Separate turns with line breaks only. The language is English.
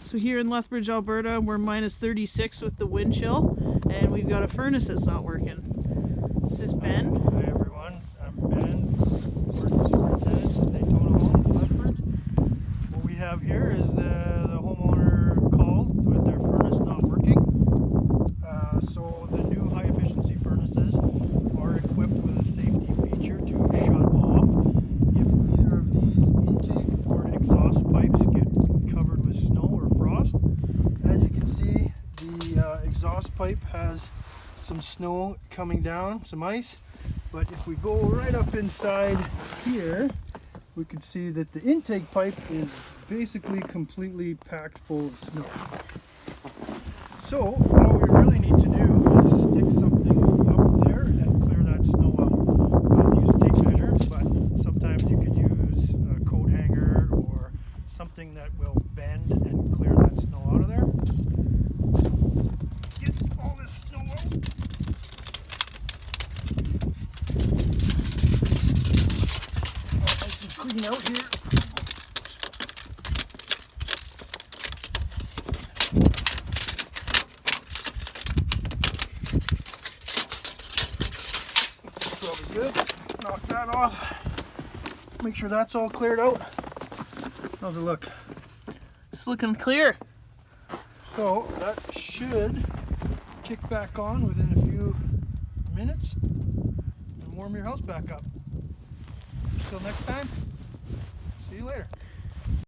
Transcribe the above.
So here in Lethbridge, Alberta, we're minus 36 with the wind chill, and we've got a furnace that's not working. This is Ben.
Hi everyone, I'm Ben, working superintendent at Daytona Homes, Lethbridge. What we have here is the homeowner called with their furnace not working. So the new high efficiency furnaces are equipped with a safety feature to shut off if either of these intake or exhaust pipes get covered with snow or frost. As you can see, the exhaust pipe has some snow coming down, some ice, but if we go right up inside here, we can see that the intake pipe is basically completely packed full of snow. So what we really need to do is stick something up there and clear that snow out. I'll use a tape measure, but sometimes you could use a coat hanger or something that will bend and clear that snow out of there. Get all this snow out. Nice and clean out here. Probably good. Knock that off. Make sure that's all cleared out. How's it look?
It's looking clear.
So that should kick back on within a few minutes and warm your house back up. Until next time, see you later.